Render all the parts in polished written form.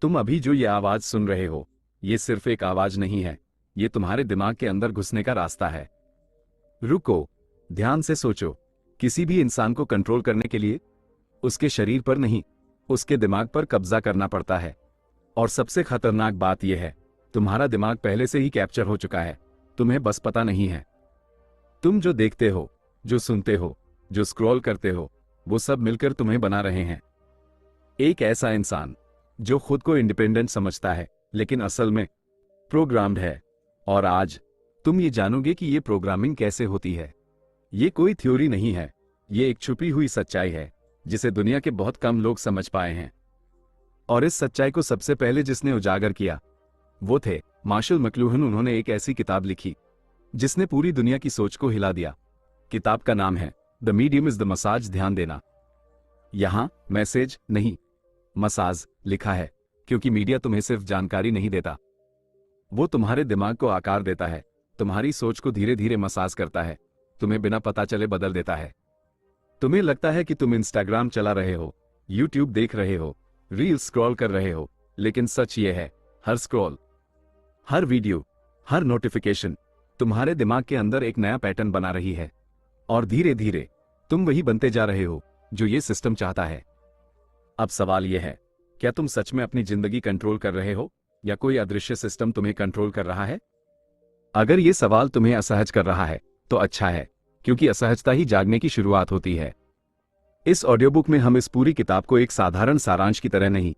तुम अभी जो ये आवाज सुन रहे हो, ये सिर्फ एक आवाज नहीं है, ये तुम्हारे दिमाग के अंदर घुसने का रास्ता है। रुको, ध्यान से सोचो। किसी भी इंसान को कंट्रोल करने के लिए उसके शरीर पर नहीं, उसके दिमाग पर कब्जा करना पड़ता है। और सबसे खतरनाक बात यह है, तुम्हारा दिमाग पहले से ही कैप्चर हो चुका है, तुम्हें बस पता नहीं है। तुम जो देखते हो, जो सुनते हो, जो स्क्रॉल करते हो, वो सब मिलकर तुम्हें बना रहे हैं। एक ऐसा इंसान जो खुद को इंडिपेंडेंट समझता है, लेकिन असल में प्रोग्राम्ड है। और आज तुम ये जानोगे कि ये प्रोग्रामिंग कैसे होती है। ये कोई थ्योरी नहीं है, ये एक छुपी हुई सच्चाई है जिसे दुनिया के बहुत कम लोग समझ पाए हैं। और इस सच्चाई को सबसे पहले जिसने उजागर किया वो थे मार्शल मैक्लूहन। उन्होंने एक ऐसी किताब लिखी जिसने पूरी दुनिया की सोच को हिला दिया। किताब का नाम है the medium is the massage. ध्यान देना, यहां मैसेज नहीं, मसाज लिखा है, क्योंकि मीडिया तुम्हें सिर्फ जानकारी नहीं देता, वो तुम्हारे दिमाग को आकार देता है, तुम्हारी सोच को धीरे धीरे मसाज करता है, तुम्हें बिना पता चले बदल देता है। तुम्हें लगता है कि तुम इंस्टाग्राम चला रहे हो, यूट्यूब देख रहे हो, रील्स स्क्रॉल कर रहे हो, लेकिन सच ये है, हर स्क्रॉल, हर वीडियो, हर नोटिफिकेशन तुम्हारे दिमाग के अंदर एक नया पैटर्न बना रही है। और धीरे धीरे तुम वही बनते जा रहे हो जो ये सिस्टम चाहता है। अब सवाल यह है, क्या तुम सच में अपनी जिंदगी कंट्रोल कर रहे हो या कोई अदृश्य सिस्टम तुम्हें कंट्रोल कर रहा है? अगर ये सवाल तुम्हें असहज कर रहा है तो अच्छा है, क्योंकि असहजता ही जागने की शुरुआत होती है। इस ऑडियो बुक में हम इस पूरी किताब को एक साधारण सारांश की तरह नहीं,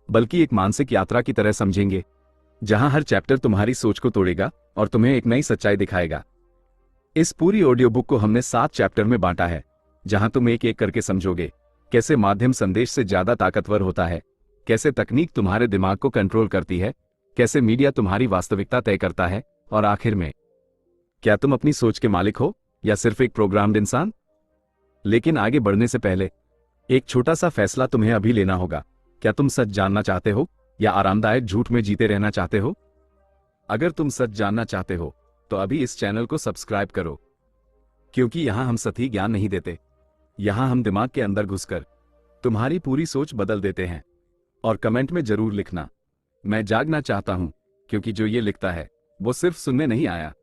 बल्कि एक मानसिक यात्रा की तरह समझेंगे, जहां हर चैप्टर तुम्हारी सोच को तोड़ेगा और तुम्हें एक नई सच्चाई दिखाएगा। इस पूरी ऑडियो बुक को हमने 7 चैप्टर में बांटा है, जहां तुम एक एक करके समझोगे कैसे माध्यम संदेश से ज्यादा ताकतवर होता है, कैसे तकनीक तुम्हारे दिमाग को कंट्रोल करती है, कैसे मीडिया तुम्हारी वास्तविकता तय करता है, और आखिर में, क्या तुम अपनी सोच के मालिक हो या सिर्फ एक प्रोग्राम्ड इंसान? लेकिन आगे बढ़ने से पहले एक छोटा सा फैसला तुम्हें अभी लेना होगा। क्या तुम सच जानना चाहते हो या आरामदायक झूठ में जीते रहना चाहते हो? अगर तुम सच जानना चाहते हो तो अभी इस चैनल को सब्सक्राइब करो, क्योंकि यहां हम सही ज्ञान नहीं देते, यहां हम दिमाग के अंदर घुसकर तुम्हारी पूरी सोच बदल देते हैं। और कमेंट में जरूर लिखना, मैं जागना चाहता हूं, क्योंकि जो ये लिखता है वो सिर्फ सुनने नहीं आया,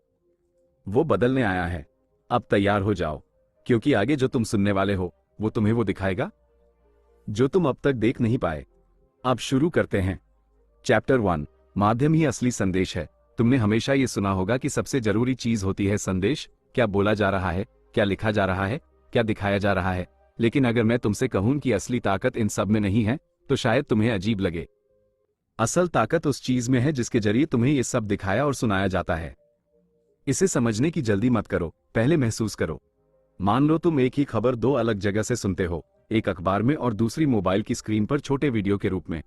वो बदलने आया है। अब तैयार हो जाओ, क्योंकि आगे जो तुम सुनने वाले हो वो तुम्हें वो दिखाएगा जो तुम अब तक देख नहीं पाए। अब शुरू करते हैं। चैप्टर 1, माध्यम ही असली संदेश है। तुमने हमेशा ये सुना होगा कि सबसे जरूरी चीज होती है संदेश। क्या बोला जा रहा है, क्या लिखा जा रहा है, क्या दिखाया जा रहा है। लेकिन अगर मैं तुमसे कहूं कि असली ताकत इन सब में नहीं है, तो शायद तुम्हें अजीब लगे। असल ताकत उस चीज में है जिसके जरिए तुम्हें ये सब दिखाया और सुनाया जाता है। इसे समझने की जल्दी मत करो, पहले महसूस करो। मान लो तुम एक ही खबर 2 अलग जगह से सुनते हो, एक अखबार में और दूसरी मोबाइल की स्क्रीन पर छोटे वीडियो के रूप में।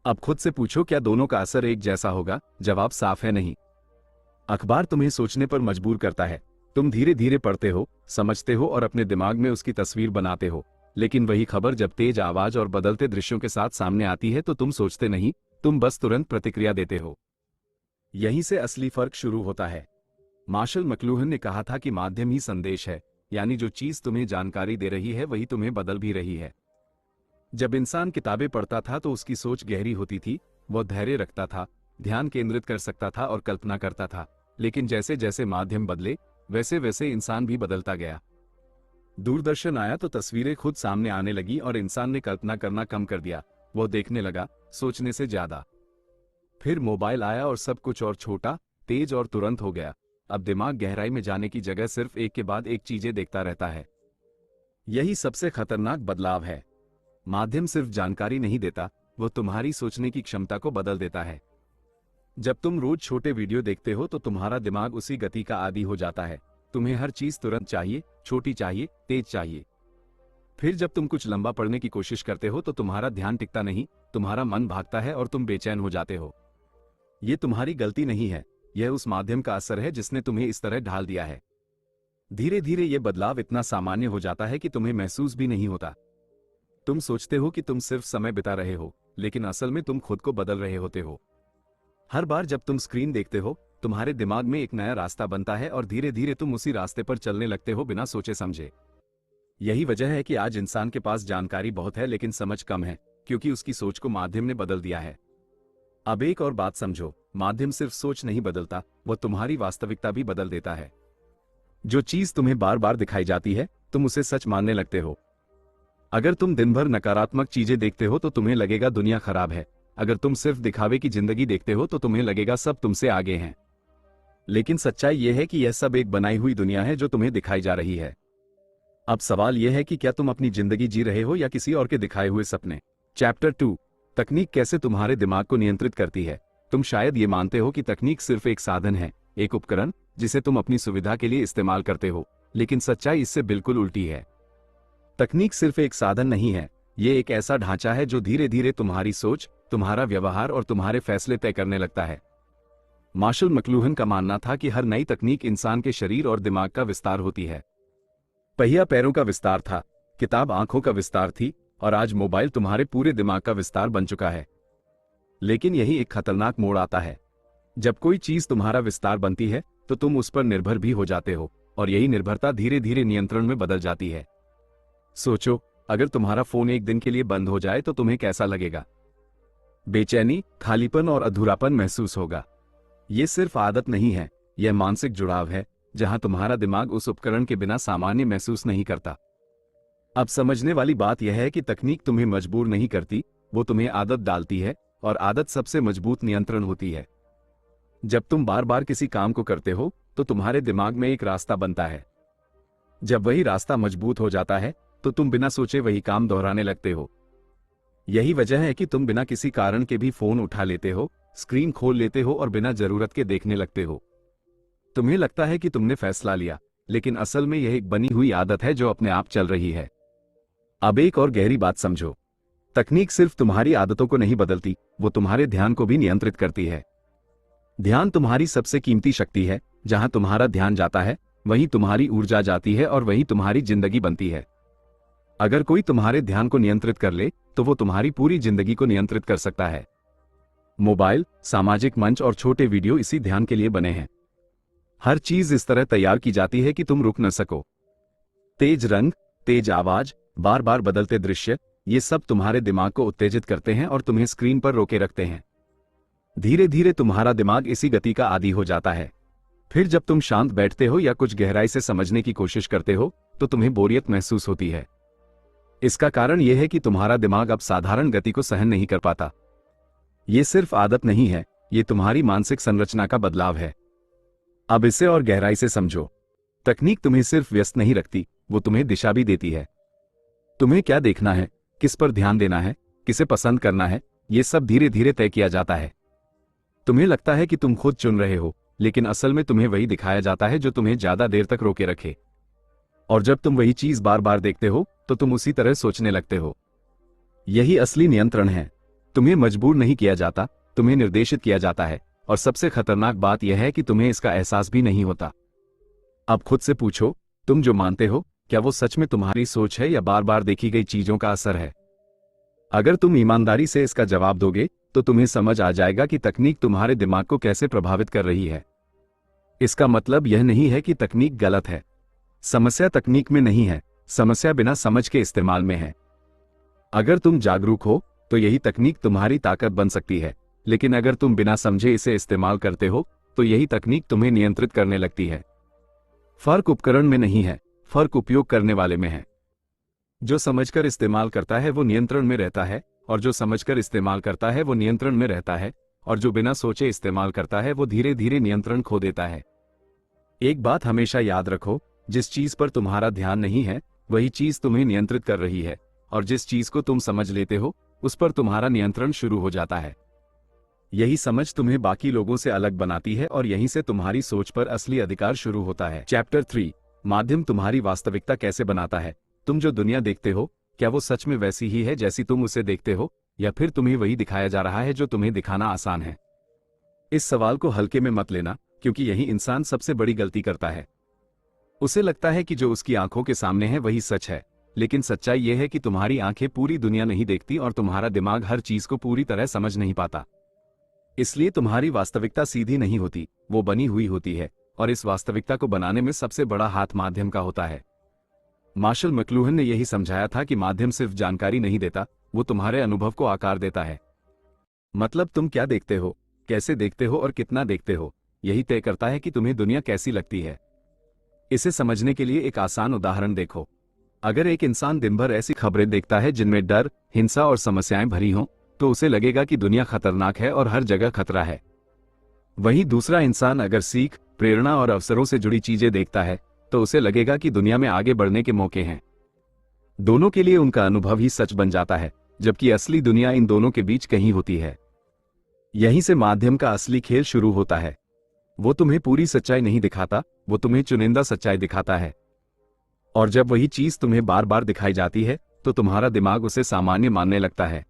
अब खुद से पूछो, क्या दोनों का असर एक जैसा होगा? जवाब साफ है, नहीं। अखबार तुम्हें सोचने पर मजबूर करता है, तुम धीरे धीरे पढ़ते हो, समझते हो और अपने दिमाग में उसकी तस्वीर बनाते हो। लेकिन वही खबर जब तेज आवाज और बदलते दृश्यों के साथ सामने आती है तो तुम सोचते नहीं, तुम बस तुरंत प्रतिक्रिया देते हो। यहीं से असली फर्क शुरू होता है। मार्शल मैक्लूहन ने कहा था कि माध्यम ही संदेश है, यानी जो चीज तुम्हें जानकारी दे रही है वही तुम्हें बदल भी रही है। जब इंसान किताबें पढ़ता था तो उसकी सोच गहरी होती थी, वह धैर्य रखता था, ध्यान केंद्रित कर सकता था और कल्पना करता था। लेकिन जैसे जैसे माध्यम बदले, वैसे वैसे इंसान भी बदलता गया। दूरदर्शन आया तो तस्वीरें खुद सामने आने लगी और इंसान ने कल्पना करना कम कर दिया, वो देखने लगा, सोचने से ज्यादा। फिर मोबाइल आया और सब कुछ और छोटा, तेज और तुरंत हो गया। अब दिमाग गहराई में जाने की जगह सिर्फ एक के बाद एक चीजें देखता रहता है। यही सबसे खतरनाक बदलाव है। माध्यम सिर्फ जानकारी नहीं देता, वो तुम्हारी सोचने की क्षमता को बदल देता है। जब तुम रोज छोटे वीडियो देखते हो तो तुम्हारा दिमाग उसी गति का आदी हो जाता है। तुम्हें हर चीज तुरंत चाहिए, छोटी चाहिए, तेज चाहिए। फिर जब तुम कुछ लंबा पढ़ने की कोशिश करते हो तो तुम्हारा ध्यान टिकता नहीं, तुम्हारा मन भागता है और तुम बेचैन हो जाते हो। ये तुम्हारी गलती नहीं है, यह उस माध्यम का असर है जिसने तुम्हें इस तरह ढाल दिया है। धीरे धीरे यह बदलाव इतना सामान्य हो जाता है कि तुम्हें महसूस भी नहीं होता। तुम सोचते हो कि तुम सिर्फ समय बिता रहे हो, लेकिन असल में तुम खुद को बदल रहे होते हो। हर बार जब तुम स्क्रीन देखते हो, तुम्हारे दिमाग में एक नया रास्ता बनता है और धीरे धीरे तुम उसी रास्ते पर चलने लगते हो, बिना सोचे समझे। यही वजह है कि आज इंसान के पास जानकारी बहुत है लेकिन समझ कम है, क्योंकि उसकी सोच को माध्यम ने बदल दिया है। अब एक और बात समझो, माध्यम सिर्फ सोच नहीं बदलता, वह तुम्हारी वास्तविकता भी बदल देता है। जो चीज तुम्हें बार बार दिखाई जाती है, तुम उसे सच मानने लगते हो। अगर तुम दिन भर नकारात्मक चीजें देखते हो तो तुम्हें लगेगा दुनिया खराब है। अगर तुम सिर्फ दिखावे की जिंदगी देखते हो तो तुम्हें लगेगा सब तुमसे आगे हैं। लेकिन सच्चाई यह है कि यह सब एक बनाई हुई दुनिया है जो तुम्हें दिखाई जा रही है। अब सवाल यह है कि क्या तुम अपनी जिंदगी जी रहे हो या किसी और के दिखाए हुए सपने। चैप्टर 2, तकनीक कैसे तुम्हारे दिमाग को नियंत्रित करती है। तुम शायद ये मानते हो कि तकनीक सिर्फ एक साधन है, एक उपकरण जिसे तुम अपनी सुविधा के लिए इस्तेमाल करते हो, लेकिन सच्चाई इससे बिल्कुल उल्टी है। तकनीक सिर्फ एक साधन नहीं है, ये एक ऐसा ढांचा है जो धीरे धीरे तुम्हारी सोच, तुम्हारा व्यवहार और तुम्हारे फैसले तय करने लगता है। मार्शल मैक्लूहन का मानना था कि हर नई तकनीक इंसान के शरीर और दिमाग का विस्तार होती है। पहिया पैरों का विस्तार था, किताब आंखों का विस्तार थी, और आज मोबाइल तुम्हारे पूरे दिमाग का विस्तार बन चुका है। लेकिन यही एक खतरनाक मोड़ आता है। जब कोई चीज तुम्हारा विस्तार बनती है तो तुम उस पर निर्भर भी हो जाते हो, और यही निर्भरता धीरे धीरे नियंत्रण में बदल जाती है। सोचो, अगर तुम्हारा फोन एक दिन के लिए बंद हो जाए तो तुम्हें कैसा लगेगा। बेचैनी, खालीपन और अधूरापन महसूस होगा। ये सिर्फ आदत नहीं है, यह मानसिक जुड़ाव है, जहां तुम्हारा दिमाग उस उपकरण के बिना सामान्य महसूस नहीं करता। अब समझने वाली बात यह है कि तकनीक तुम्हें मजबूर नहीं करती, वो तुम्हें आदत डालती है, और आदत सबसे मजबूत नियंत्रण होती है। जब तुम बार बार किसी काम को करते हो तो तुम्हारे दिमाग में एक रास्ता बनता है। जब वही रास्ता मजबूत हो जाता है तो तुम बिना सोचे वही काम दोहराने लगते हो। यही वजह है कि तुम बिना किसी कारण के भी फोन उठा लेते हो, स्क्रीन खोल लेते हो और बिना जरूरत के देखने लगते हो। तुम्हें लगता है कि तुमने फैसला लिया, लेकिन असल में यह एक बनी हुई आदत है जो अपने आप चल रही है। अब एक और गहरी बात समझो, तकनीक सिर्फ तुम्हारी आदतों को नहीं बदलती, वो तुम्हारे ध्यान को भी नियंत्रित करती है। ध्यान तुम्हारी सबसे कीमती शक्ति है। जहां तुम्हारा ध्यान जाता है वहीं तुम्हारी ऊर्जा जाती है और वहीं तुम्हारी जिंदगी बनती है। अगर कोई तुम्हारे ध्यान को नियंत्रित कर ले तो वो तुम्हारी पूरी जिंदगी को नियंत्रित कर सकता है। मोबाइल, सामाजिक मंच और छोटे वीडियो इसी ध्यान के लिए बने हैं। हर चीज इस तरह तैयार की जाती है कि तुम रुक न सको। तेज रंग, तेज आवाज, बार बार बदलते दृश्य, ये सब तुम्हारे दिमाग को उत्तेजित करते हैं और तुम्हें स्क्रीन पर रोके रखते हैं। धीरे धीरे तुम्हारा दिमाग इसी गति का आदी हो जाता है। फिर जब तुम शांत बैठते हो या कुछ गहराई से समझने की कोशिश करते हो तो तुम्हें बोरियत महसूस होती है। इसका कारण यह है कि तुम्हारा दिमाग अब साधारण गति को सहन नहीं कर पाता। ये सिर्फ आदत नहीं है, ये तुम्हारी मानसिक संरचना का बदलाव है। अब इसे और गहराई से समझो। तकनीक तुम्हें सिर्फ व्यस्त नहीं रखती, वो तुम्हें दिशा भी देती है। तुम्हें क्या देखना है, किस पर ध्यान देना है, किसे पसंद करना है, ये सब धीरे धीरे तय किया जाता है। तुम्हें लगता है कि तुम खुद चुन रहे हो, लेकिन असल में तुम्हें वही दिखाया जाता है जो तुम्हें ज्यादा देर तक रोके रखे। और जब तुम वही चीज बार बार देखते हो तो तुम उसी तरह सोचने लगते हो। यही असली नियंत्रण है। तुम्हें मजबूर नहीं किया जाता, तुम्हें निर्देशित किया जाता है, और सबसे खतरनाक बात यह है कि तुम्हें इसका एहसास भी नहीं होता। अब खुद से पूछो, तुम जो मानते हो क्या वो सच में तुम्हारी सोच है या बार बार देखी गई चीजों का असर है? अगर तुम ईमानदारी से इसका जवाब दोगे तो तुम्हें समझ आ जाएगा कि तकनीक तुम्हारे दिमाग को कैसे प्रभावित कर रही है। इसका मतलब यह नहीं है कि तकनीक गलत है। समस्या तकनीक में नहीं है, समस्या बिना समझ के इस्तेमाल में है। अगर तुम जागरूक हो तो यही तकनीक तुम्हारी ताकत बन सकती है, लेकिन अगर तुम बिना समझे इसे इस्तेमाल करते हो तो यही तकनीक तुम्हें नियंत्रित करने लगती है। फर्क उपकरण में नहीं है, फर्क उपयोग करने वाले में है। जो समझकर इस्तेमाल करता है वो नियंत्रण में रहता है, और जो समझकर इस्तेमाल करता है वो नियंत्रण में रहता है, और जो बिना सोचे इस्तेमाल करता है वो धीरे धीरे नियंत्रण खो देता है। एक बात हमेशा याद रखो, जिस चीज पर तुम्हारा ध्यान नहीं है वही चीज तुम्हें नियंत्रित कर रही है, और जिस चीज को तुम समझ लेते हो उस पर तुम्हारा नियंत्रण शुरू हो जाता है। यही समझ तुम्हें बाकी लोगों से अलग बनाती है और यहीं से तुम्हारी सोच पर असली अधिकार शुरू होता है। चैप्टर 3, माध्यम तुम्हारी वास्तविकता कैसे बनाता है। तुम जो दुनिया देखते हो क्या वो सच में वैसी ही है जैसी तुम उसे देखते हो, या फिर तुम्हें वही दिखाया जा रहा है जो तुम्हें दिखाना आसान है? इस सवाल को हल्के में मत लेना, क्योंकि यही इंसान सबसे बड़ी गलती करता है। उसे लगता है कि जो उसकी आंखों के सामने है वही सच है, लेकिन सच्चाई यह है कि तुम्हारी आंखें पूरी दुनिया नहीं देखती और तुम्हारा दिमाग हर चीज को पूरी तरह समझ नहीं पाता। इसलिए तुम्हारी वास्तविकता सीधी नहीं होती, वो बनी हुई होती है, और इस वास्तविकता को बनाने में सबसे बड़ा हाथ माध्यम का होता है। मार्शल मैक्लूहन ने यही समझाया था कि माध्यम सिर्फ जानकारी नहीं देता, वो तुम्हारे अनुभव को आकार देता है। मतलब तुम क्या देखते हो, कैसे देखते हो और कितना देखते हो, यही तय करता है कि तुम्हें दुनिया कैसी लगती है। इसे समझने के लिए एक आसान उदाहरण देखो। अगर एक इंसान दिन भर ऐसी खबरें देखता है जिनमें डर, हिंसा और समस्याएं भरी हों, तो उसे लगेगा कि दुनिया खतरनाक है और हर जगह खतरा है। वहीं दूसरा इंसान अगर सीख, प्रेरणा और अवसरों से जुड़ी चीजें देखता है, तो उसे लगेगा कि दुनिया में आगे बढ़ने के मौके हैं। दोनों के लिए उनका अनुभव ही सच बन जाता है, जबकि असली दुनिया इन दोनों के बीच कहीं होती है। यहीं से माध्यम का असली खेल शुरू होता है। वो तुम्हें पूरी सच्चाई नहीं दिखाता, वो तुम्हें चुनिंदा सच्चाई दिखाता है। और जब वही चीज तुम्हें बार बार दिखाई जाती है, तो तुम्हारा दिमाग उसे सामान्य मानने लगता है।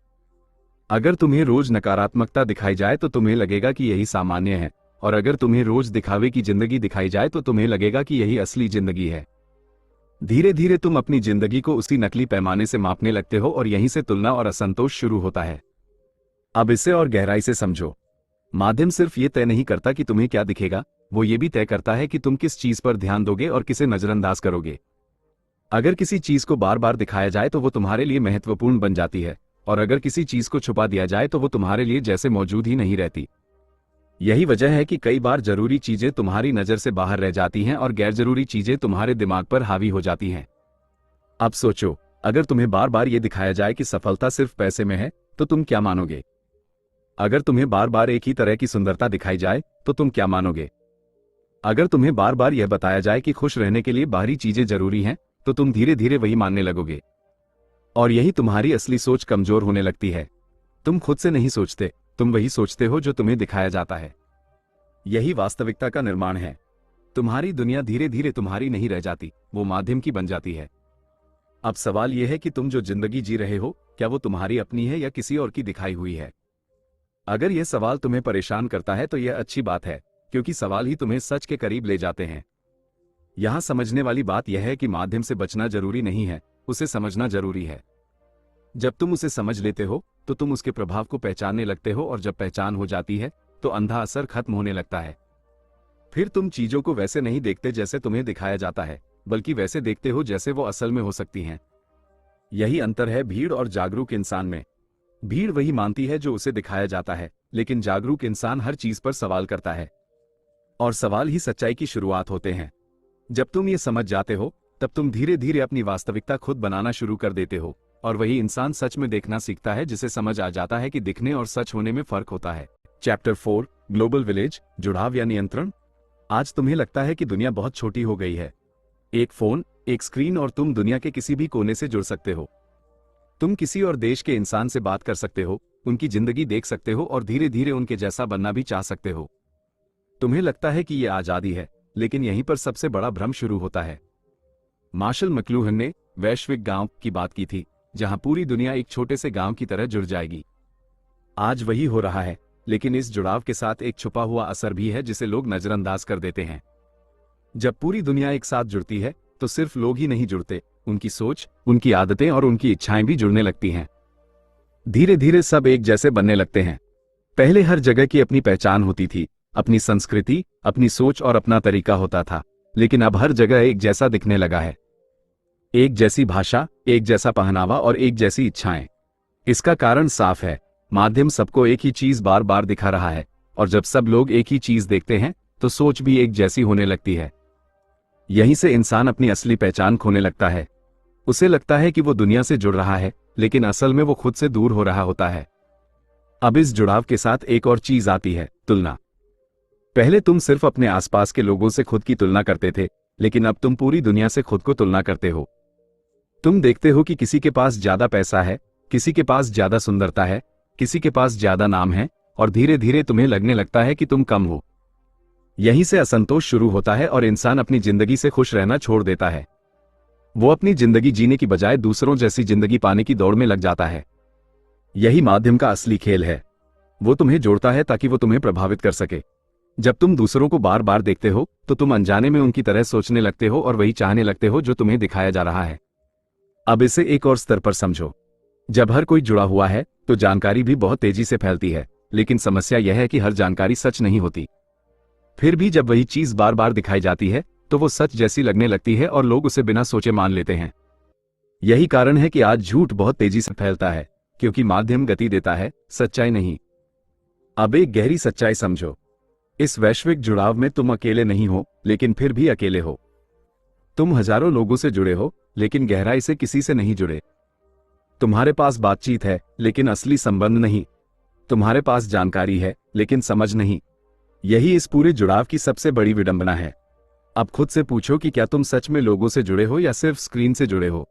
अगर तुम्हें रोज नकारात्मकता दिखाई जाए तो तुम्हें लगेगा कि यही सामान्य है, और अगर तुम्हें रोज दिखावे की जिंदगी दिखाई जाए तो तुम्हें लगेगा कि यही असली जिंदगी है। धीरे धीरे तुम अपनी जिंदगी को उसी नकली पैमाने से मापने लगते हो और यहीं से तुलना और असंतोष शुरू होता है। अब इसे और गहराई से समझो। माध्यम सिर्फ ये तय नहीं करता कि तुम्हें क्या दिखेगा, वो ये भी तय करता है कि तुम किस चीज पर ध्यान दोगे और किसे नजरअंदाज करोगे। अगर किसी चीज को बार बार दिखाया जाए तो वो तुम्हारे लिए महत्वपूर्ण बन जाती है, और अगर किसी चीज को छुपा दिया जाए तो वो तुम्हारे लिए जैसे मौजूद ही नहीं रहती। यही वजह है कि कई बार जरूरी चीजें तुम्हारी नजर से बाहर रह जाती हैं और गैर जरूरी चीजें तुम्हारे दिमाग पर हावी हो जाती हैं। अब सोचो, अगर तुम्हें बार बार ये दिखाया जाए कि सफलता सिर्फ पैसे में है, तो तुम क्या मानोगे? अगर तुम्हें बार बार एक ही तरह की सुंदरता दिखाई जाए, तो तुम क्या मानोगे? अगर तुम्हें बार बार यह बताया जाए कि खुश रहने के लिए बाहरी चीजें जरूरी हैं, तो तुम धीरे धीरे वही मानने लगोगे। और यही तुम्हारी असली सोच कमजोर होने लगती है। तुम खुद से नहीं सोचते, तुम वही सोचते हो जो तुम्हें दिखाया जाता है। यही वास्तविकता का निर्माण है। तुम्हारी दुनिया धीरे धीरे तुम्हारी नहीं रह जाती, वो माध्यम की बन जाती है। अब सवाल यह है कि तुम जो जिंदगी जी रहे हो, क्या वो तुम्हारी अपनी है या किसी और की दिखाई हुई है? अगर यह सवाल तुम्हें परेशान करता है तो यह अच्छी बात है, क्योंकि सवाल ही तुम्हें सच के करीब ले जाते हैं। यहां समझने वाली बात यह है कि माध्यम से बचना जरूरी नहीं है, उसे समझना जरूरी है। जब तुम उसे समझ लेते हो तो तुम उसके प्रभाव को पहचानने लगते हो, और जब पहचान हो जाती है तो अंधा असर खत्म होने लगता है। फिर तुम चीजों को वैसे नहीं देखते जैसे तुम्हें दिखाया जाता है, बल्कि वैसे देखते हो जैसे वो असल में हो सकती हैं। यही अंतर है भीड़ और जागरूक इंसान में। भीड़ वही मानती है जो उसे दिखाया जाता है, लेकिन जागरूक इंसान हर चीज पर सवाल करता है। और सवाल ही सच्चाई की शुरुआत होते हैं। जब तुम ये समझ जाते हो, तब तुम धीरे धीरे अपनी वास्तविकता खुद बनाना शुरू कर देते हो, और वही इंसान सच में देखना सीखता है जिसे समझ आ जाता है कि दिखने और सच होने में फर्क होता है। चैप्टर 4, ग्लोबल विलेज, जुड़ाव या नियंत्रण। आज तुम्हें लगता है कि दुनिया बहुत छोटी हो गई है। एक फोन, एक स्क्रीन और तुम दुनिया के किसी भी कोने से जुड़ सकते हो। तुम किसी और देश के इंसान से बात कर सकते हो, उनकी जिंदगी देख सकते हो और धीरे धीरे उनके जैसा बनना भी चाह सकते हो। तुम्हें लगता है कि यह आजादी है, लेकिन यहीं पर सबसे बड़ा भ्रम शुरू होता है। मार्शल मैक्लूहन ने वैश्विक गांव की बात की थी, जहां पूरी दुनिया एक छोटे से गांव की तरह जुड़ जाएगी। आज वही हो रहा है, लेकिन इस जुड़ाव के साथ एक छुपा हुआ असर भी है जिसे लोग नजरअंदाज कर देते हैं। जब पूरी दुनिया एक साथ जुड़ती है तो सिर्फ लोग ही नहीं जुड़ते, उनकी सोच, उनकी आदतें और उनकी इच्छाएं भी जुड़ने लगती हैं। धीरे धीरे सब एक जैसे बनने लगते हैं। पहले हर जगह की अपनी पहचान होती थी, अपनी संस्कृति, अपनी सोच और अपना तरीका होता था, लेकिन अब हर जगह एक जैसा दिखने लगा है। एक जैसी भाषा, एक जैसा पहनावा और एक जैसी इच्छाएं। इसका कारण साफ है, माध्यम सबको एक ही चीज बार बार दिखा रहा है, और जब सब लोग एक ही चीज देखते हैं तो सोच भी एक जैसी होने लगती है। यहीं से इंसान अपनी असली पहचान खोने लगता है। उसे लगता है कि वो दुनिया से जुड़ रहा है, लेकिन असल में वो खुद से दूर हो रहा होता है। अब इस जुड़ाव के साथ एक और चीज आती है, तुलना। पहले तुम सिर्फ अपने आसपास के लोगों से खुद की तुलना करते थे, लेकिन अब तुम पूरी दुनिया से खुद को तुलना करते हो। तुम देखते हो कि किसी के पास ज्यादा पैसा है, किसी के पास ज्यादा सुंदरता है, किसी के पास ज्यादा नाम है, और धीरे धीरे तुम्हें लगने लगता है कि तुम कम हो। यहीं से असंतोष शुरू होता है और इंसान अपनी जिंदगी से खुश रहना छोड़ देता है। वो अपनी जिंदगी जीने की बजाय दूसरों जैसी जिंदगी पाने की दौड़ में लग जाता है। यही माध्यम का असली खेल है। वो तुम्हें जोड़ता है ताकि वो तुम्हें प्रभावित कर सके। जब तुम दूसरों को बार बार देखते हो तो तुम अनजाने में उनकी तरह सोचने लगते हो और वही चाहने लगते हो जो तुम्हें दिखाया जा रहा है। अब इसे एक और स्तर पर समझो। जब हर कोई जुड़ा हुआ है तो जानकारी भी बहुत तेजी से फैलती है, लेकिन समस्या यह है कि हर जानकारी सच नहीं होती। फिर भी जब वही चीज बार बार दिखाई जाती है तो वो सच जैसी लगने लगती है और लोग उसे बिना सोचे मान लेते हैं। यही कारण है कि आज झूठ बहुत तेजी से फैलता है। क्योंकि माध्यम गति देता है, सच्चाई नहीं। अब एक गहरी सच्चाई समझो, इस वैश्विक जुड़ाव में तुम अकेले नहीं हो, लेकिन फिर भी अकेले हो। तुम हजारों लोगों से जुड़े हो, लेकिन गहराई से किसी से नहीं जुड़े। तुम्हारे पास बातचीत है, लेकिन असली संबंध नहीं। तुम्हारे पास जानकारी है, लेकिन समझ नहीं। यही इस पूरे जुड़ाव की सबसे बड़ी विडंबना है। अब खुद से पूछो कि क्या तुम सच में लोगों से जुड़े हो या सिर्फ स्क्रीन से जुड़े हो?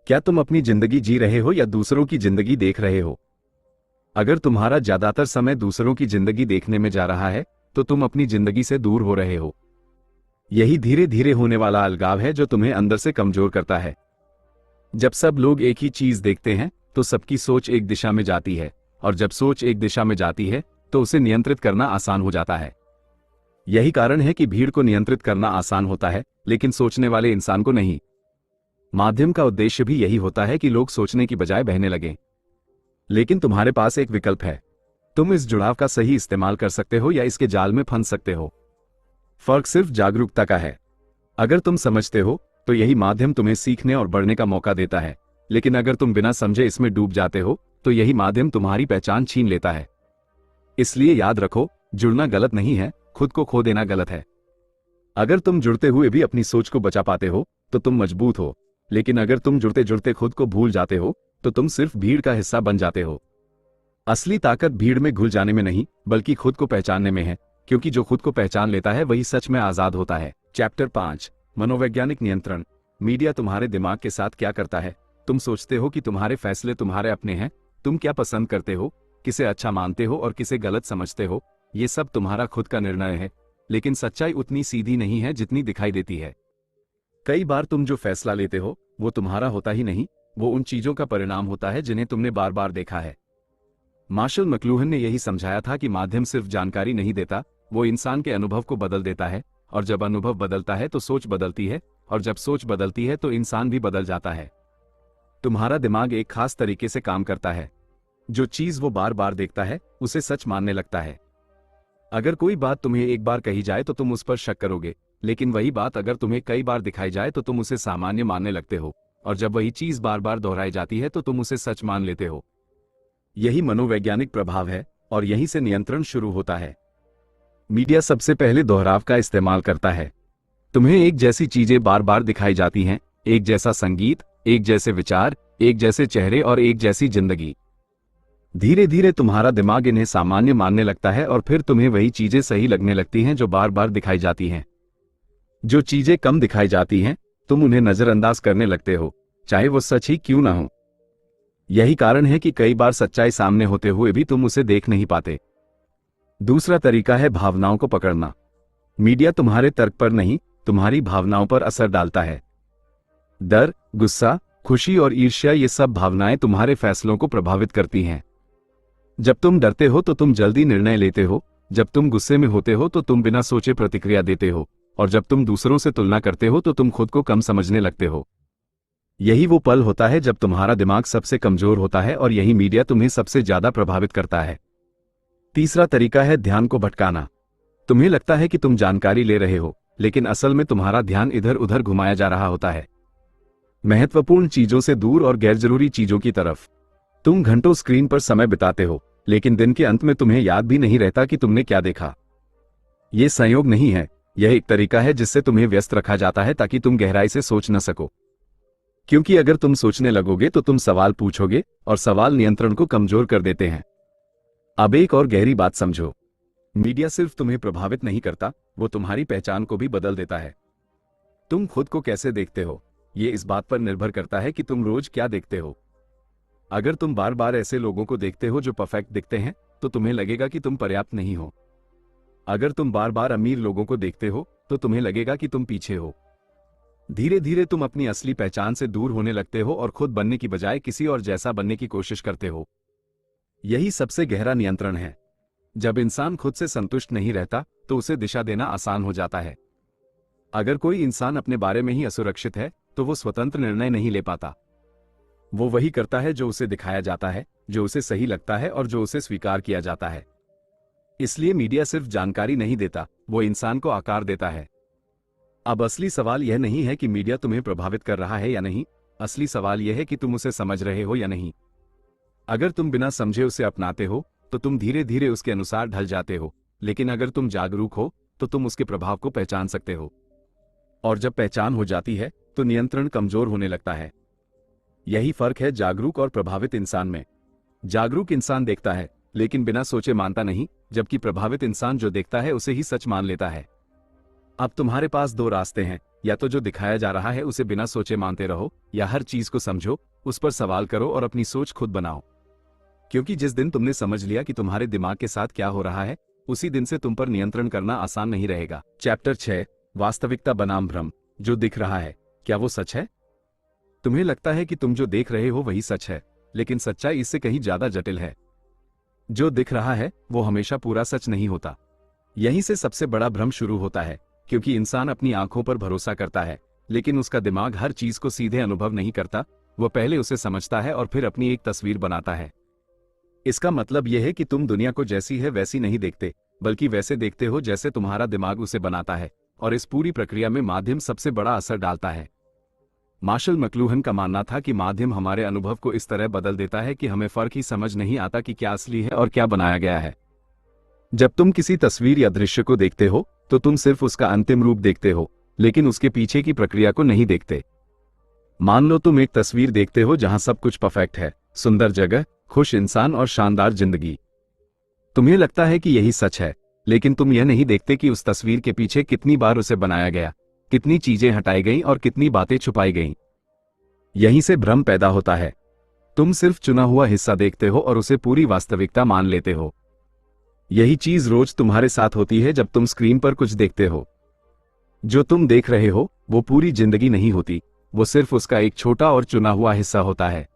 क्या तुम अपनी जिंदगी जी रहे हो या दूसरों की जिंदगी देख रहे हो? अगर तुम्हारा ज्यादातर समय दूसरों की जिंदगी देखने में जा रहा है, तो तुम अपनी जिंदगी से दूर हो रहे हो। यही धीरे धीरे होने वाला अलगाव है जो तुम्हें अंदर से कमजोर करता है। जब सब लोग एक ही चीज देखते हैं, तो सबकी सोच एक दिशा में जाती है, और जब सोच एक दिशा में जाती है, तो उसे नियंत्रित करना आसान हो जाता है। यही कारण है कि भीड़ को नियंत्रित करना आसान होता है, लेकिन सोचने वाले इंसान को नहीं। माध्यम का उद्देश्य भी यही होता है कि लोग सोचने की बजाय बहने लगें। लेकिन तुम्हारे पास एक विकल्प है। तुम इस जुड़ाव का सही इस्तेमाल कर सकते हो या इसके जाल में फंस सकते हो। फर्क सिर्फ जागरूकता का है। अगर तुम समझते हो, तो यही माध्यम तुम्हें सीखने और बढ़ने का मौका देता है, लेकिन अगर तुम बिना समझे इसमें डूब जाते हो, तो यही माध्यम तुम्हारी पहचान छीन लेता है। इसलिए याद रखो, जुड़ना गलत नहीं है, खुद को खो देना गलत है। अगर तुम जुड़ते हुए भी अपनी सोच को बचा पाते हो, तो तुम मजबूत हो, लेकिन अगर तुम जुड़ते जुड़ते खुद को भूल जाते हो, तो तुम सिर्फ भीड़ का हिस्सा बन जाते हो। असली ताकत भीड़ में घुल जाने में नहीं, बल्कि खुद को पहचानने में है, क्योंकि जो खुद को पहचान लेता है वही सच में आजाद होता है। चैप्टर 5, मनोवैज्ञानिक नियंत्रण। मीडिया तुम्हारे दिमाग के साथ क्या करता है? तुम सोचते हो कि तुम्हारे फैसले तुम्हारे अपने हैं। तुम क्या पसंद करते हो, किसे अच्छा मानते हो और किसे गलत समझते हो, ये सब तुम्हारा खुद का निर्णय है। लेकिन सच्चाई उतनी सीधी नहीं है जितनी दिखाई देती है। कई बार तुम जो फैसला लेते हो, वो तुम्हारा होता ही नहीं, वो उन चीजों का परिणाम होता है जिन्हें तुमने बार बार देखा है। मार्शल मकलूहन ने यही समझाया था कि माध्यम सिर्फ जानकारी नहीं देता, वो इंसान के अनुभव को बदल देता है, और जब अनुभव बदलता है तो सोच बदलती है, और जब सोच बदलती है तो इंसान भी बदल जाता है। तुम्हारा दिमाग एक खास तरीके से काम करता है। जो चीज वो बार बार देखता है, उसे सच मानने लगता है। अगर कोई बात तुम्हें एक बार कही जाए तो तुम उस पर शक करोगे, लेकिन वही बात अगर तुम्हें कई बार दिखाई जाए तो तुम उसे सामान्य मानने लगते हो, और जब वही चीज बार बार दोहराई जाती है तो तुम उसे सच मान लेते हो। यही मनोवैज्ञानिक प्रभाव है, और यहीं से नियंत्रण शुरू होता है। मीडिया सबसे पहले दोहराव का इस्तेमाल करता है। तुम्हें एक जैसी चीजें बार बार दिखाई जाती हैं, एक जैसा संगीत, एक जैसे विचार, एक जैसे चेहरे और एक जैसी जिंदगी। धीरे धीरे तुम्हारा दिमाग इन्हें सामान्य मानने लगता है, और फिर तुम्हें वही चीजें सही लगने लगती हैं जो बार बार दिखाई जाती हैं। जो चीजें कम दिखाई जाती हैं, तुम उन्हें नजरअंदाज करने लगते हो, चाहे वो सच ही क्यों ना हो। यही कारण है कि कई बार सच्चाई सामने होते हुए भी तुम उसे देख नहीं पाते। दूसरा तरीका है भावनाओं को पकड़ना। मीडिया तुम्हारे तर्क पर नहीं, तुम्हारी भावनाओं पर असर डालता है। डर, गुस्सा, खुशी और ईर्ष्या, ये सब भावनाएं तुम्हारे फैसलों को प्रभावित करती हैं। जब तुम डरते हो तो तुम जल्दी निर्णय लेते हो, जब तुम गुस्से में होते हो तो तुम बिना सोचे प्रतिक्रिया देते हो, और जब तुम दूसरों से तुलना करते हो तो तुम खुद को कम समझने लगते हो। यही वो पल होता है जब तुम्हारा दिमाग सबसे कमजोर होता है, और यही मीडिया तुम्हें सबसे ज्यादा प्रभावित करता है। तीसरा तरीका है ध्यान को भटकाना। तुम्हें लगता है कि तुम जानकारी ले रहे हो, लेकिन असल में तुम्हारा ध्यान इधर उधर घुमाया जा रहा होता है, महत्वपूर्ण चीजों से दूर और गैरजरूरी चीजों की तरफ। तुम घंटों स्क्रीन पर समय बिताते हो, लेकिन दिन के अंत में तुम्हें याद भी नहीं रहता कि तुमने क्या देखा। यह संयोग नहीं है, यह एक तरीका है जिससे तुम्हें व्यस्त रखा जाता है ताकि तुम गहराई से सोच न सको। क्योंकि अगर तुम सोचने लगोगे तो तुम सवाल पूछोगे, और सवाल नियंत्रण को कमजोर कर देते हैं। अब एक और गहरी बात समझो, मीडिया सिर्फ तुम्हें प्रभावित नहीं करता, वो तुम्हारी पहचान को भी बदल देता है। तुम खुद को कैसे देखते हो, ये इस बात पर निर्भर करता है कि तुम रोज क्या देखते हो। अगर तुम बार बार ऐसे लोगों को देखते हो जो परफेक्ट दिखते हैं, तो तुम्हें लगेगा कि तुम पर्याप्त नहीं हो। अगर तुम बार बार अमीर लोगों को देखते हो, तो तुम्हें लगेगा कि तुम पीछे हो। धीरे धीरे तुम अपनी असली पहचान से दूर होने लगते हो, और खुद बनने की बजाय किसी और जैसा बनने की कोशिश करते हो। यही सबसे गहरा नियंत्रण है। जब इंसान खुद से संतुष्ट नहीं रहता, तो उसे दिशा देना आसान हो जाता है। अगर कोई इंसान अपने बारे में ही असुरक्षित है, तो वो स्वतंत्र निर्णय नहीं ले पाता। वो वही करता है जो उसे दिखाया जाता है, जो उसे सही लगता है और जो उसे स्वीकार किया जाता है। इसलिए मीडिया सिर्फ जानकारी नहीं देता, वो इंसान को आकार देता है। अब असली सवाल यह नहीं है कि मीडिया तुम्हें प्रभावित कर रहा है या नहीं, असली सवाल यह है कि तुम उसे समझ रहे हो या नहीं। अगर तुम बिना समझे उसे अपनाते हो तो तुम धीरे धीरे उसके अनुसार ढल जाते हो, लेकिन अगर तुम जागरूक हो तो तुम उसके प्रभाव को पहचान सकते हो। और जब पहचान हो जाती है तो नियंत्रण कमजोर होने लगता है। यही फर्क है जागरूक और प्रभावित इंसान में। जागरूक इंसान देखता है लेकिन बिना सोचे मानता नहीं, जबकि प्रभावित इंसान जो देखता है उसे ही सच मान लेता है। अब तुम्हारे पास दो रास्ते हैं, या तो जो दिखाया जा रहा है उसे बिना सोचे मानते रहो, या हर चीज को समझो, उस पर सवाल करो और अपनी सोच खुद बनाओ। क्योंकि जिस दिन तुमने समझ लिया कि तुम्हारे दिमाग के साथ क्या हो रहा है, उसी दिन से तुम पर नियंत्रण करना आसान नहीं रहेगा। चैप्टर 6, वास्तविकता बनाम भ्रम। जो दिख रहा है, क्या वो सच है? तुम्हें लगता है कि तुम जो देख रहे हो वही सच है, लेकिन सच्चाई इससे कहीं ज्यादा जटिल है। जो दिख रहा है वो हमेशा पूरा सच नहीं होता। यहीं से सबसे बड़ा भ्रम शुरू होता है, क्योंकि इंसान अपनी आंखों पर भरोसा करता है, लेकिन उसका दिमाग हर चीज को सीधे अनुभव नहीं करता। वह पहले उसे समझता है और फिर अपनी एक तस्वीर बनाता है। इसका मतलब यह है कि तुम दुनिया को जैसी है वैसी नहीं देखते, बल्कि वैसे देखते हो जैसे तुम्हारा दिमाग उसे बनाता है, और इस पूरी प्रक्रिया में माध्यम सबसे बड़ा असर डालता है। मार्शल मैक्लूहन का मानना था कि माध्यम हमारे अनुभव को इस तरह बदल देता है कि हमें फर्क ही समझ नहीं आता कि क्या असली है और क्या बनाया गया है। जब तुम किसी तस्वीर या दृश्य को देखते हो तो तुम सिर्फ उसका अंतिम रूप देखते हो, लेकिन उसके पीछे की प्रक्रिया को नहीं देखते। मान लो तुम एक तस्वीर देखते हो जहां सब कुछ परफेक्ट है, सुंदर जगह, खुश इंसान और शानदार जिंदगी। तुम्हें लगता है कि यही सच है, लेकिन तुम यह नहीं देखते कि उस तस्वीर के पीछे कितनी बार उसे बनाया गया, कितनी चीजें हटाई गईं और कितनी बातें छुपाई गईं। यहीं से भ्रम पैदा होता है। तुम सिर्फ चुना हुआ हिस्सा देखते हो और उसे पूरी वास्तविकता मान लेते हो। यही चीज रोज तुम्हारे साथ होती है जब तुम स्क्रीन पर कुछ देखते हो। जो तुम देख रहे हो वो पूरी जिंदगी नहीं होती, वो सिर्फ उसका एक छोटा और चुना हुआ हिस्सा होता है।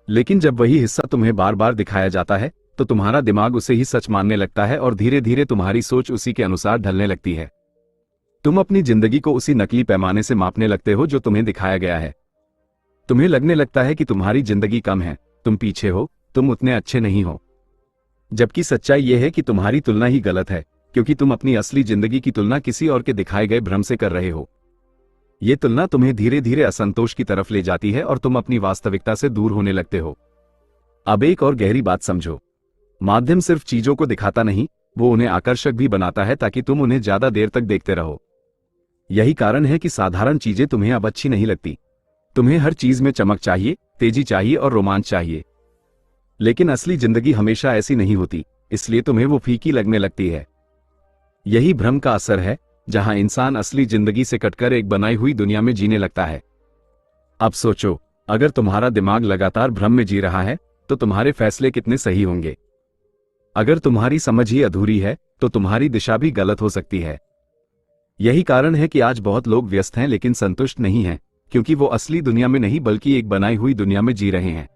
लेकिन जब वही हिस्सा तुम्हें बार बार दिखाया जाता है तो तुम्हारा दिमाग उसे ही सच मानने लगता है और धीरे धीरे तुम्हारी सोच उसी के अनुसार ढलने लगती है। तुम अपनी जिंदगी को उसी नकली पैमाने से मापने लगते हो जो तुम्हें दिखाया गया है। तुम्हें लगने लगता है कि तुम्हारी जिंदगी कम है, तुम पीछे हो, तुम उतने अच्छे नहीं हो। जबकि सच्चाई यह है कि तुम्हारी तुलना ही गलत है, क्योंकि तुम अपनी असली जिंदगी की तुलना किसी और के दिखाए गए भ्रम से कर रहे हो। यह तुलना तुम्हें धीरे धीरे असंतोष की तरफ ले जाती है और तुम अपनी वास्तविकता से दूर होने लगते हो। अब एक और गहरी बात समझो। माध्यम सिर्फ चीजों को दिखाता नहीं, वो उन्हें आकर्षक भी बनाता है ताकि तुम उन्हें ज्यादा देर तक देखते रहो। यही कारण है कि साधारण चीजें तुम्हें अब अच्छी नहीं लगती। तुम्हें हर चीज में चमक चाहिए, तेजी चाहिए और रोमांच चाहिए। लेकिन असली जिंदगी हमेशा ऐसी नहीं होती, इसलिए तुम्हें वो फीकी लगने लगती है। यही भ्रम का असर है, जहां इंसान असली जिंदगी से कटकर एक बनाई हुई दुनिया में जीने लगता है। अब सोचो, अगर तुम्हारा दिमाग लगातार भ्रम में जी रहा है तो तुम्हारे फैसले कितने सही होंगे। अगर तुम्हारी समझ ही अधूरी है तो तुम्हारी दिशा भी गलत हो सकती है। यही कारण है कि आज बहुत लोग व्यस्त हैं लेकिन संतुष्ट नहीं हैं, क्योंकि वो असली दुनिया में नहीं बल्कि एक बनाई हुई दुनिया में जी रहे हैं।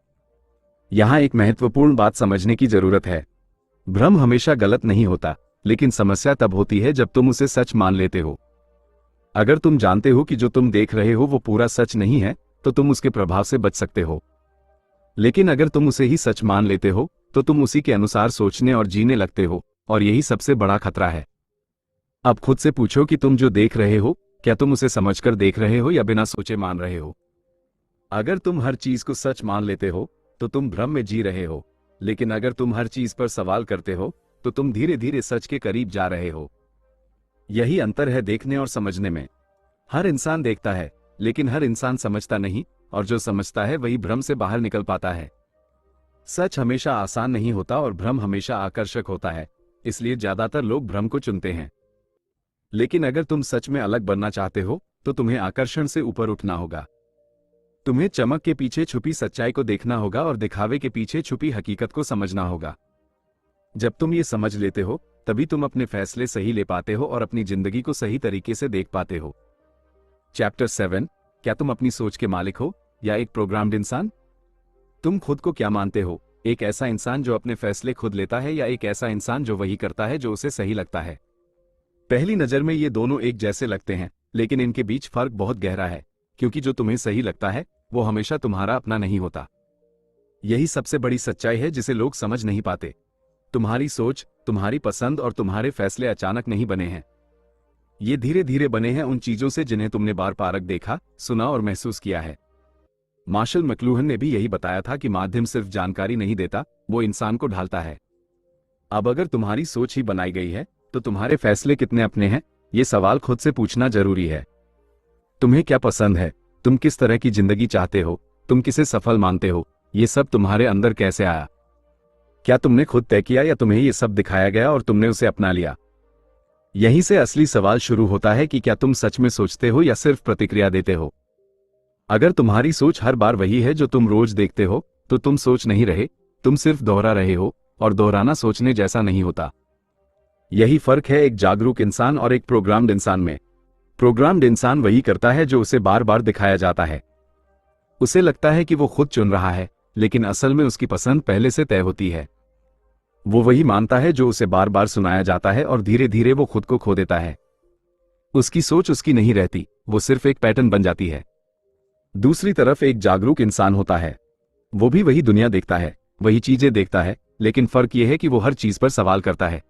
यहां एक महत्वपूर्ण बात समझने की जरूरत है। भ्रम हमेशा गलत नहीं होता, लेकिन समस्या तब होती है जब तुम उसे सच मान लेते हो। अगर तुम जानते हो कि जो तुम देख रहे हो वो पूरा सच नहीं है तो तुम उसके प्रभाव से बच सकते हो। लेकिन अगर तुम उसे ही सच मान लेते हो तो तुम उसी के अनुसार सोचने और जीने लगते हो, और यही सबसे बड़ा खतरा है। अब खुद से पूछो कि तुम जो देख रहे हो, क्या तुम उसे समझकर देख रहे हो या बिना सोचे मान रहे हो? अगर तुम हर चीज को सच मान लेते हो तो तुम भ्रम में जी रहे हो, लेकिन अगर तुम हर चीज पर सवाल करते हो तो तुम धीरे धीरे सच के करीब जा रहे हो। यही अंतर है देखने और समझने में। हर इंसान देखता है, लेकिन हर इंसान समझता नहीं, और जो समझता है वही भ्रम से बाहर निकल पाता है। सच हमेशा आसान नहीं होता और भ्रम हमेशा आकर्षक होता है, इसलिए ज्यादातर लोग भ्रम को चुनते हैं। लेकिन अगर तुम सच में अलग बनना चाहते हो तो तुम्हें आकर्षण से ऊपर उठना होगा। तुम्हें चमक के पीछे छुपी सच्चाई को देखना होगा और दिखावे के पीछे छुपी हकीकत को समझना होगा। जब तुम ये समझ लेते हो तभी तुम अपने फैसले सही ले पाते हो और अपनी जिंदगी को सही तरीके से देख पाते हो। चैप्टर 7, क्या तुम अपनी सोच के मालिक हो या एक प्रोग्राम्ड इंसान? तुम खुद को क्या मानते हो, एक ऐसा इंसान जो अपने फैसले खुद लेता है या एक ऐसा इंसान जो वही करता है जो उसे सही लगता है? पहली नजर में ये दोनों एक जैसे लगते हैं, लेकिन इनके बीच फर्क बहुत गहरा है, क्योंकि जो तुम्हें सही लगता है वो हमेशा तुम्हारा अपना नहीं होता। यही सबसे बड़ी सच्चाई है जिसे लोग समझ नहीं पाते। तुम्हारी सोच, तुम्हारी पसंद और तुम्हारे फैसले अचानक नहीं बने हैं। ये धीरे धीरे बने हैं उन चीजों से जिन्हें तुमने बार पारक देखा, सुना और महसूस किया है। मार्शल मैक्लूहन ने भी यही बताया था कि माध्यम सिर्फ जानकारी नहीं देता, वो इंसान को ढालता है। अब अगर तुम्हारी सोच ही बनाई गई है तो तुम्हारे फैसले कितने अपने हैं, ये सवाल खुद से पूछना जरूरी है। तुम्हें क्या पसंद है, तुम किस तरह की जिंदगी चाहते हो, तुम किसे सफल मानते हो, ये सब तुम्हारे अंदर कैसे आया? क्या तुमने खुद तय किया या तुम्हें ये सब दिखाया गया और तुमने उसे अपना लिया? यहीं से असली सवाल शुरू होता है कि क्या तुम सच में सोचते हो या सिर्फ प्रतिक्रिया देते हो। अगर तुम्हारी सोच हर बार वही है जो तुम रोज देखते हो, तो तुम सोच नहीं रहे, तुम सिर्फ दोहरा रहे हो, और दोहराना सोचने जैसा नहीं होता। यही फर्क है एक जागरूक इंसान और एक प्रोग्राम्ड इंसान में। प्रोग्राम्ड इंसान वही करता है जो उसे बार बार दिखाया जाता है। उसे लगता है कि वो खुद चुन रहा है, लेकिन असल में उसकी पसंद पहले से तय होती है। वो वही मानता है जो उसे बार बार सुनाया जाता है और धीरे धीरे वो खुद को खो देता है। उसकी सोच उसकी नहीं रहती, वो सिर्फ एक पैटर्न बन जाती है। दूसरी तरफ एक जागरूक इंसान होता है। वो भी वही दुनिया देखता है, वही चीजें देखता है, लेकिन फर्क यह है कि वो हर चीज पर सवाल करता है।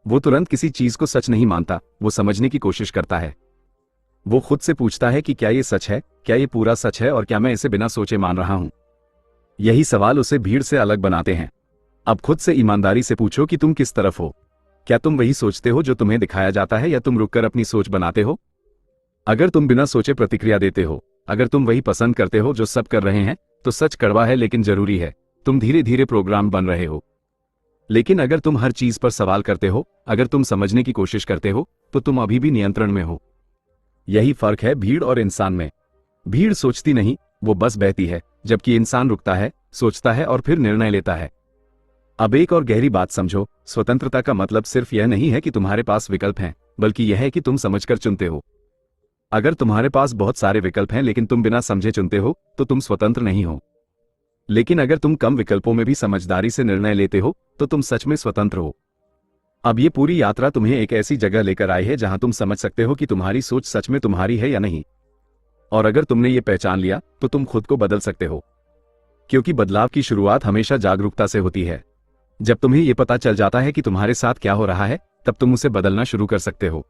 वो तुरंत किसी चीज को सच नहीं मानता, वो समझने की कोशिश करता है। वो खुद से पूछता है कि क्या ये सच है, क्या ये पूरा सच है, और क्या मैं इसे बिना सोचे मान रहा हूं। यही सवाल उसे भीड़ से अलग बनाते हैं। अब खुद से ईमानदारी से पूछो कि तुम किस तरफ हो। क्या तुम वही सोचते हो जो तुम्हें दिखाया जाता है, या तुम रुककर अपनी सोच बनाते हो? अगर तुम बिना सोचे प्रतिक्रिया देते हो, अगर तुम वही पसंद करते हो जो सब कर रहे हैं, तो सच कड़वा है लेकिन जरूरी है, तुम धीरे धीरे प्रोग्राम बन रहे हो। लेकिन अगर तुम हर चीज पर सवाल करते हो, अगर तुम समझने की कोशिश करते हो, तो तुम अभी भी नियंत्रण में हो। यही फर्क है भीड़ और इंसान में। भीड़ सोचती नहीं, वो बस बहती है, जबकि इंसान रुकता है, सोचता है और फिर निर्णय लेता है। अब एक और गहरी बात समझो, स्वतंत्रता का मतलब सिर्फ यह नहीं है कि तुम्हारे पास विकल्प हैं, बल्कि यह है कि तुम समझकर चुनते हो। अगर तुम्हारे पास बहुत सारे विकल्प हैं लेकिन तुम बिना समझे चुनते हो, तो तुम स्वतंत्र नहीं हो। लेकिन अगर तुम कम विकल्पों में भी समझदारी से निर्णय लेते हो, तो तुम सच में स्वतंत्र हो। अब ये पूरी यात्रा तुम्हें एक ऐसी जगह लेकर आई है जहां तुम समझ सकते हो कि तुम्हारी सोच सच में तुम्हारी है या नहीं। और अगर तुमने ये पहचान लिया, तो तुम खुद को बदल सकते हो। क्योंकि बदलाव की शुरुआत हमेशा जागरूकता से होती है। जब तुम्हें ये पता चल जाता है कि तुम्हारे साथ क्या हो रहा है, तब तुम उसे बदलना शुरू कर सकते हो।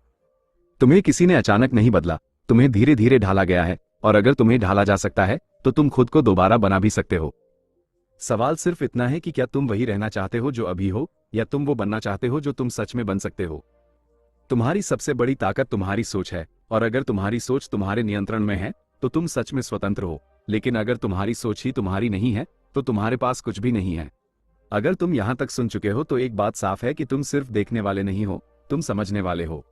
तुम्हें किसी ने अचानक नहीं बदला, तुम्हें धीरे धीरे ढाला गया है, और अगर तुम्हें ढाला जा सकता है, तो तुम खुद को दोबारा बना भी सकते हो। सवाल सिर्फ इतना है कि क्या तुम वही रहना चाहते हो जो अभी हो, या तुम वो बनना चाहते हो जो तुम सच में बन सकते हो। तुम्हारी सबसे बड़ी ताकत तुम्हारी सोच है, और अगर तुम्हारी सोच तुम्हारे नियंत्रण में है, तो तुम सच में स्वतंत्र हो। लेकिन अगर तुम्हारी सोच ही तुम्हारी नहीं है, तो तुम्हारे पास कुछ भी नहीं है। अगर तुम यहां तक सुन चुके हो, तो एक बात साफ है कि तुम सिर्फ देखने वाले नहीं हो, तुम समझने वाले हो।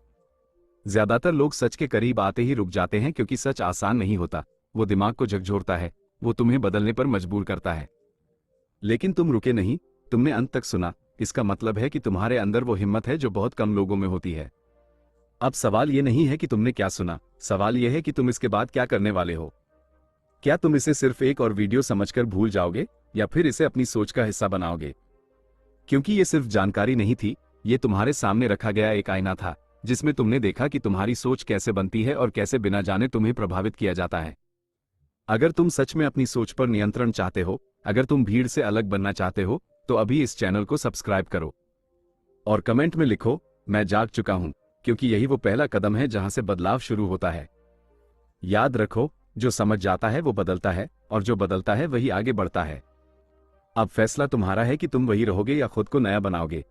ज्यादातर लोग सच के करीब आते ही रुक जाते हैं, क्योंकि सच आसान नहीं होता। वो दिमाग को झकझोरता है, वो तुम्हें बदलने पर मजबूर करता है। लेकिन तुम रुके नहीं, तुमने अंत तक सुना। इसका मतलब है कि तुम्हारे अंदर वो हिम्मत है जो बहुत कम लोगों में होती है। अब सवाल ये नहीं है कि तुमने क्या सुना, सवाल यह है कि तुम इसके बाद क्या करने वाले हो। क्या तुम इसे सिर्फ एक और वीडियो समझकर भूल जाओगे, या फिर इसे अपनी सोच का हिस्सा बनाओगे? क्योंकि ये सिर्फ जानकारी नहीं थी, ये तुम्हारे सामने रखा गया एक आईना था, जिसमें तुमने देखा कि तुम्हारी सोच कैसे बनती है और कैसे बिना जाने तुम्हें प्रभावित किया जाता है। अगर तुम सच में अपनी सोच पर नियंत्रण चाहते हो, अगर तुम भीड़ से अलग बनना चाहते हो, तो अभी इस चैनल को सब्सक्राइब करो और कमेंट में लिखो, मैं जाग चुका हूं, क्योंकि यही वो पहला कदम है जहां से बदलाव शुरू होता है। याद रखो, जो समझ जाता है वो बदलता है, और जो बदलता है वही आगे बढ़ता है। अब फैसला तुम्हारा है कि तुम वही रहोगे या खुद को नया बनाओगे।